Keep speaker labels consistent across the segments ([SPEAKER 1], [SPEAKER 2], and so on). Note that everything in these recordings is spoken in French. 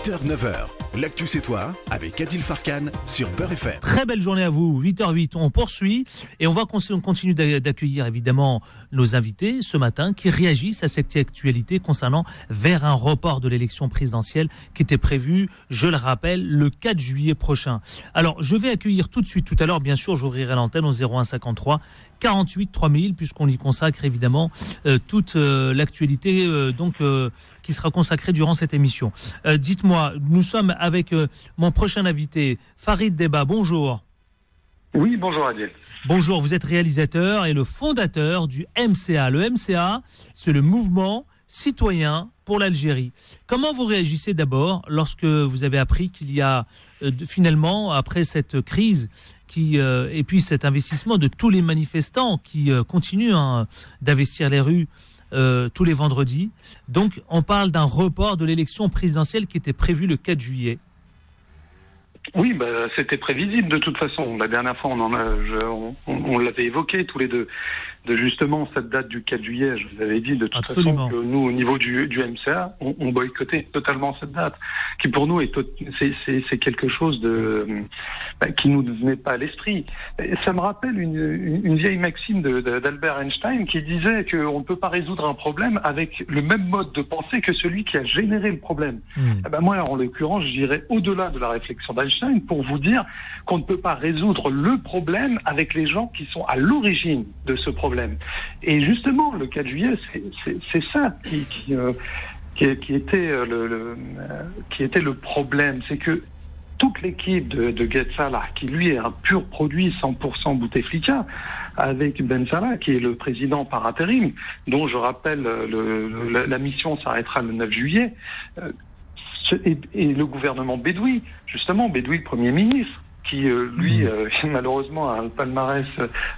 [SPEAKER 1] 8h, 9h, l'actu c'est toi, avec Adil Farkan sur Beurre FM.
[SPEAKER 2] Très belle journée à vous, 8h08, on poursuit et on continue d'accueillir évidemment nos invités ce matin qui réagissent à cette actualité concernant vers un report de l'élection présidentielle qui était prévu, je le rappelle, le 4 juillet prochain. Alors, je vais accueillir tout de suite, tout à l'heure, bien sûr, j'ouvrirai l'antenne au 0153 48 3000, puisqu'on y consacre évidemment toute l'actualité qui sera consacrée durant cette émission. Dites-moi, nous sommes avec mon prochain invité, Farid Deba. Bonjour.
[SPEAKER 3] Oui, bonjour Adil.
[SPEAKER 2] Bonjour, vous êtes réalisateur et le fondateur du MCA. Le MCA, c'est le mouvement citoyen pour l'Algérie. Comment vous réagissez d'abord lorsque vous avez appris qu'il y a finalement, après cette crise, et puis cet investissement de tous les manifestants qui continuent d'investir les rues tous les vendredis. Donc, on parle d'un report de l'élection présidentielle qui était prévue le 4 juillet.
[SPEAKER 3] Oui, c'était prévisible de toute façon. La dernière fois, on l'avait évoqué tous les deux. De justement cette date du 4 juillet, je vous avais dit de toute
[SPEAKER 2] Absolument.
[SPEAKER 3] façon que nous, au niveau du MCA, on boycottait totalement cette date, qui pour nous c'est quelque chose qui nous venait pas à l'esprit. Et ça me rappelle une vieille maxime d'Albert Einstein qui disait qu'on ne peut pas résoudre un problème avec le même mode de pensée que celui qui a généré le problème. Moi, en l'occurrence, j'irais au-delà de la réflexion d'Einstein pour vous dire qu'on ne peut pas résoudre le problème avec les gens qui sont à l'origine de ce problème. Et justement, le 4 juillet, c'est ça qui était le problème. C'est que toute l'équipe de Gaïd Salah, qui lui est un pur produit 100% Bouteflika, avec Ben Salah, qui est le président par intérim, dont je rappelle la mission s'arrêtera le 9 juillet, et le gouvernement Bedoui, justement, Bedoui, le Premier ministre, qui, lui, malheureusement, a un palmarès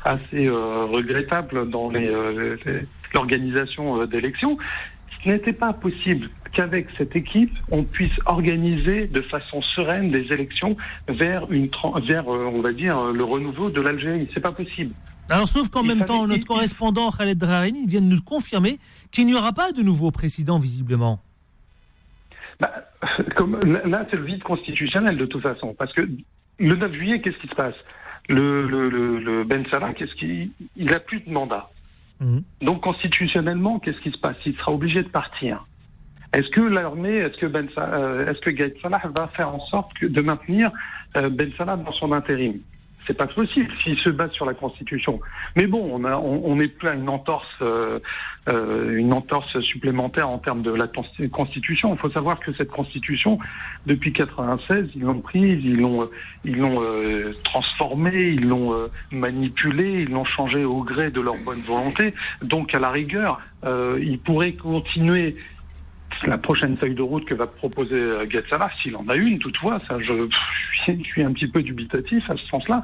[SPEAKER 3] assez regrettable dans l'organisation d'élections. Ce n'était pas possible qu'avec cette équipe, on puisse organiser de façon sereine des élections vers on va dire, le renouveau de l'Algérie. C'est pas possible.
[SPEAKER 2] Alors, sauf qu'en même temps, notre correspondant Khaled Draheni vient de nous confirmer qu'il n'y aura pas de nouveau président, visiblement.
[SPEAKER 3] Là, c'est le vide constitutionnel, de toute façon, parce que le 9 juillet, qu'est-ce qui se passe ? Le Ben Salah, il n'a plus de mandat. Donc, constitutionnellement, qu'est-ce qui se passe ? Il sera obligé de partir. Est-ce que l'armée, est-ce que Gaïd Salah va faire en sorte de maintenir Ben Salah dans son intérim ? C'est pas possible s'il se base sur la Constitution. Mais bon, on est plein une entorse supplémentaire en termes de la Constitution. Il faut savoir que cette Constitution, depuis 96, ils l'ont prise, ils l'ont transformée, ils l'ont manipulée, ils l'ont changée au gré de leur bonne volonté. Donc, à la rigueur, ils pourraient continuer la prochaine feuille de route que va proposer Gaïd Salah, s'il en a une, toutefois, ça, je suis un petit peu dubitatif à ce sens-là.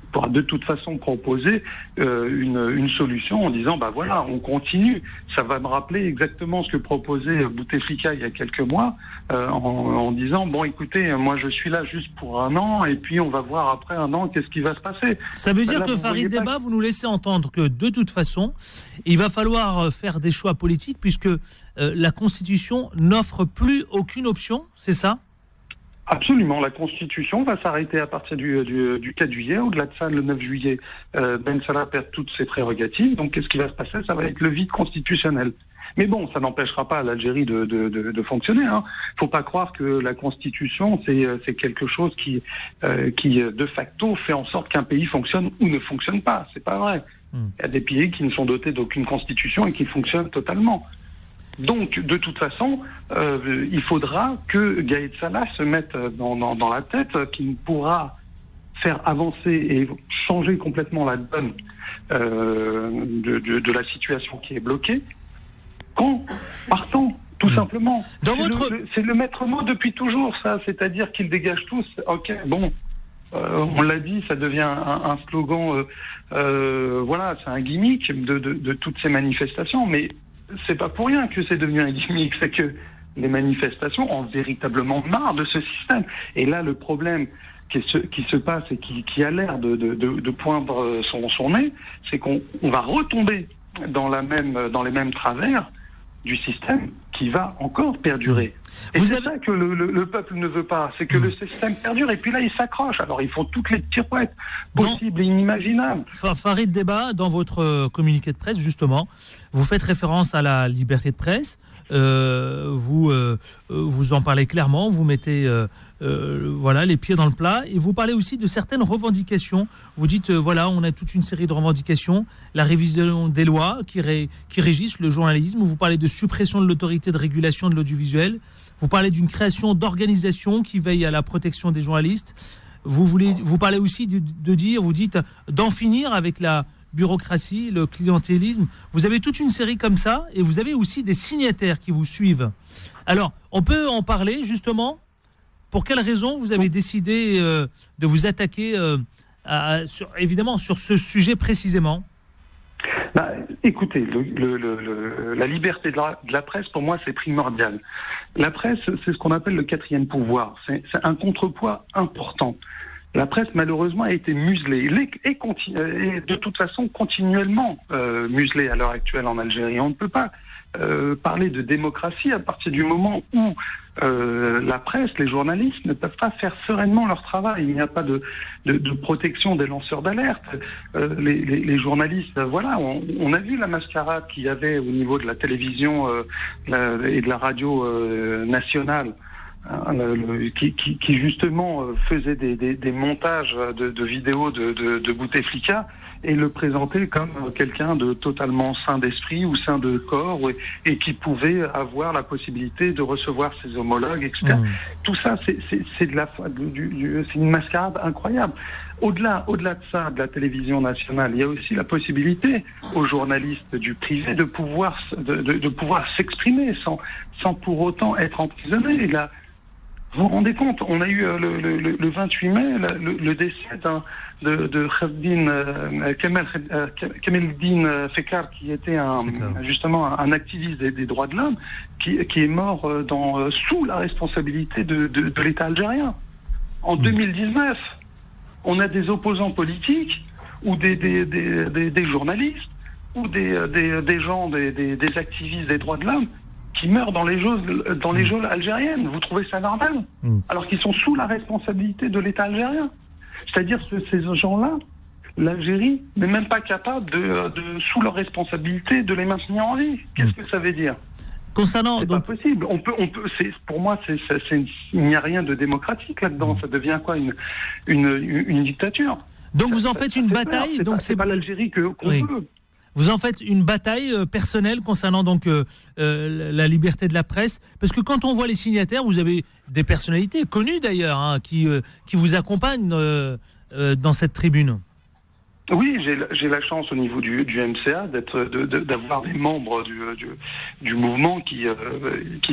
[SPEAKER 3] Il pourra de toute façon proposer une solution en disant, voilà, on continue. Ça va me rappeler exactement ce que proposait Bouteflika il y a quelques mois, en disant, écoutez, moi je suis là juste pour un an, et puis on va voir après un an qu'est-ce qui va se passer.
[SPEAKER 2] Ça veut dire que Farid Deba, vous nous laissez entendre que de toute façon, il va falloir faire des choix politiques, puisque la Constitution n'offre plus aucune option, c'est ça ?
[SPEAKER 3] Absolument, la Constitution va s'arrêter à partir du 4 juillet. Au-delà de ça, le 9 juillet, Ben Salah perd toutes ses prérogatives. Donc, qu'est-ce qui va se passer ? Ça va être le vide constitutionnel. Mais bon, ça n'empêchera pas l'Algérie de fonctionner. Faut pas croire que la Constitution, c'est quelque chose qui, de facto, fait en sorte qu'un pays fonctionne ou ne fonctionne pas. C'est pas vrai. Il y a des pays qui ne sont dotés d'aucune Constitution et qui fonctionnent totalement. Donc, de toute façon, il faudra que Gaïd Salah se mette dans la tête qu'il pourra faire avancer et changer complètement la donne de la situation qui est bloquée qu'en partant, tout simplement. C'est le maître mot depuis toujours, ça. C'est-à-dire qu'ils dégagent tous. Ok, bon. On l'a dit, ça devient un slogan. Voilà, c'est un gimmick de toutes ces manifestations, mais c'est pas pour rien que c'est devenu un gimmick, c'est que les manifestations ont véritablement marre de ce système. Et là, le problème qui se passe et qui a l'air de poindre son nez, c'est qu'on va retomber dans les mêmes travers du système qui va encore perdurer. Et c'est ça que le peuple ne veut pas, c'est que le système perdure, et puis là, ils s'accrochent. Alors, ils font toutes les pirouettes possibles et inimaginables.
[SPEAKER 2] Farid Deba, dans votre communiqué de presse, justement, vous faites référence à la liberté de presse, vous en parlez clairement, vous mettez les pieds dans le plat, et vous parlez aussi de certaines revendications. Vous dites, on a toute une série de revendications, la révision des lois qui régissent le journalisme, vous parlez de suppression de l'autorité de régulation de l'audiovisuel, vous parlez d'une création d'organisations qui veillent à la protection des journalistes, vous parlez aussi vous dites d'en finir avec la bureaucratie, le clientélisme. Vous avez toute une série comme ça, et vous avez aussi des signataires qui vous suivent. Alors, on peut en parler justement. Pour quelles raisons vous avez décidé de vous attaquer évidemment sur ce sujet précisément?
[SPEAKER 3] Écoutez, la liberté de la presse, pour moi, c'est primordial. La presse, c'est ce qu'on appelle le quatrième pouvoir. C'est un contrepoids important. La presse, malheureusement, a été muselée et de toute façon continuellement muselée à l'heure actuelle en Algérie. On ne peut pas parler de démocratie à partir du moment où la presse, les journalistes ne peuvent pas faire sereinement leur travail. Il n'y a pas de protection des lanceurs d'alerte. Les journalistes, on a vu la mascarade qu'il y avait au niveau de la télévision et de la radio nationale. Qui justement faisait des montages de vidéos de Bouteflika et le présentait comme quelqu'un de totalement sain d'esprit ou sain de corps et qui pouvait avoir la possibilité de recevoir ses homologues, etc. Tout ça, c'est une mascarade incroyable. Au-delà de ça, de la télévision nationale, il y a aussi la possibilité aux journalistes du privé de pouvoir s'exprimer sans pour autant être emprisonnés. Et là, vous vous rendez compte, on a eu le 28 mai le décès de Kemaldine Fekar, qui était justement un activiste des droits de l'homme, qui est mort sous la responsabilité de l'État algérien. En 2019, on a des opposants politiques ou des journalistes ou des gens, des activistes des droits de l'homme qui meurent dans les geôles algériennes. Vous trouvez ça normal? Alors qu'ils sont sous la responsabilité de l'État algérien. C'est-à-dire que ces gens-là, l'Algérie n'est même pas capable sous leur responsabilité, de les maintenir en vie. Qu'est-ce que ça veut dire? C'est pas possible. Pour moi, il n'y a rien de démocratique là-dedans. Ça devient quoi, une dictature?
[SPEAKER 2] Donc vous en faites une bataille.
[SPEAKER 3] C'est pas l'Algérie qu'on veut.
[SPEAKER 2] Vous en faites une bataille personnelle concernant donc la liberté de la presse, parce que quand on voit les signataires, vous avez des personnalités connues d'ailleurs qui vous accompagnent dans cette tribune.
[SPEAKER 3] Oui, j'ai la chance au niveau du MCA d'avoir des membres du mouvement qui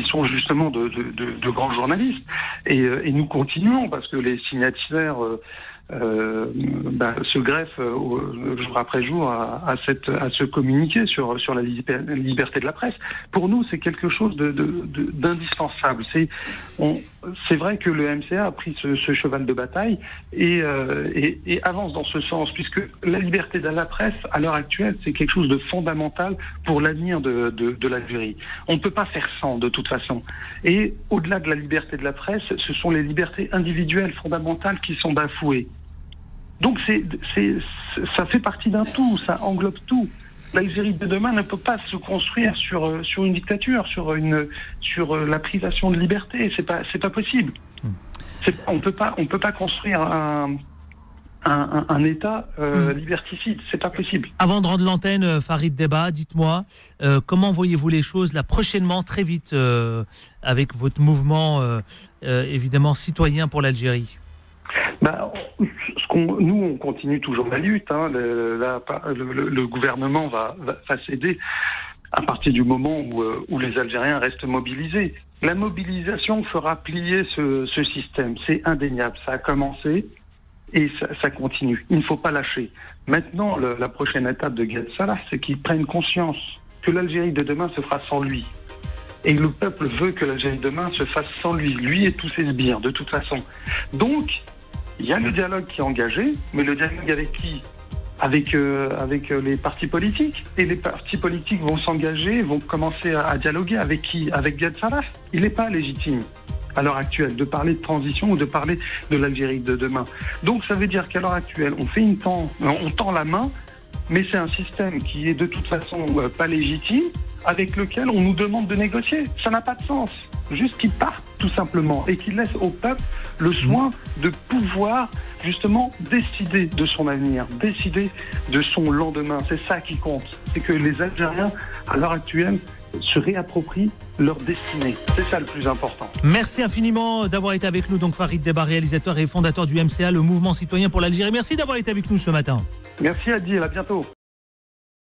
[SPEAKER 3] sont justement de grands journalistes, et nous continuons parce que les signataires se greffent jour après jour à ce communiqué sur la liberté de la presse. Pour nous, c'est quelque chose d'indispensable. C'est vrai que le MCA a pris ce cheval de bataille et avance dans ce sens, puisque la liberté de la presse, à l'heure actuelle, c'est quelque chose de fondamental pour l'avenir de l'Algérie. On ne peut pas faire sans, de toute façon. Et au-delà de la liberté de la presse, ce sont les libertés individuelles fondamentales qui sont bafouées. Donc ça fait partie d'un tout, ça englobe tout. L'Algérie de demain ne peut pas se construire sur une dictature, sur la privation de liberté. C'est pas possible. On peut pas construire un État liberticide. C'est pas possible.
[SPEAKER 2] Avant de rendre l'antenne, Farid Deba, dites-moi comment voyez-vous les choses là prochainement, très vite, avec votre mouvement évidemment citoyen pour l'Algérie?
[SPEAKER 3] Nous, on continue toujours la lutte. Le gouvernement va céder à partir du moment où les Algériens restent mobilisés. La mobilisation fera plier ce système. C'est indéniable. Ça a commencé et ça continue. Il ne faut pas lâcher. Maintenant, la prochaine étape de Gad Salah, c'est qu'ils prennent conscience que l'Algérie de demain se fera sans lui. Et le peuple veut que l'Algérie de demain se fasse sans lui et tous ses sbires, de toute façon. Donc, il y a le dialogue qui est engagé, mais le dialogue avec qui? avec les partis politiques. Et les partis politiques vont s'engager, vont commencer à dialoguer avec qui? Avec Gad Salah. Il n'est pas légitime à l'heure actuelle de parler de transition ou de parler de l'Algérie de demain. Donc ça veut dire qu'à l'heure actuelle, on tend la main, mais c'est un système qui est de toute façon pas légitime, avec lequel on nous demande de négocier. Ça n'a pas de sens. Juste qu'il parte tout simplement et qu'il laisse au peuple le soin de pouvoir justement décider de son avenir, décider de son lendemain. C'est ça qui compte. C'est que les Algériens, à l'heure actuelle, se réapproprient leur destinée. C'est ça le plus important.
[SPEAKER 2] Merci infiniment d'avoir été avec nous. Donc Farid Debba, réalisateur et fondateur du MCA, le Mouvement Citoyen pour l'Algérie. Merci d'avoir été avec nous ce matin.
[SPEAKER 3] Merci Adil, à bientôt.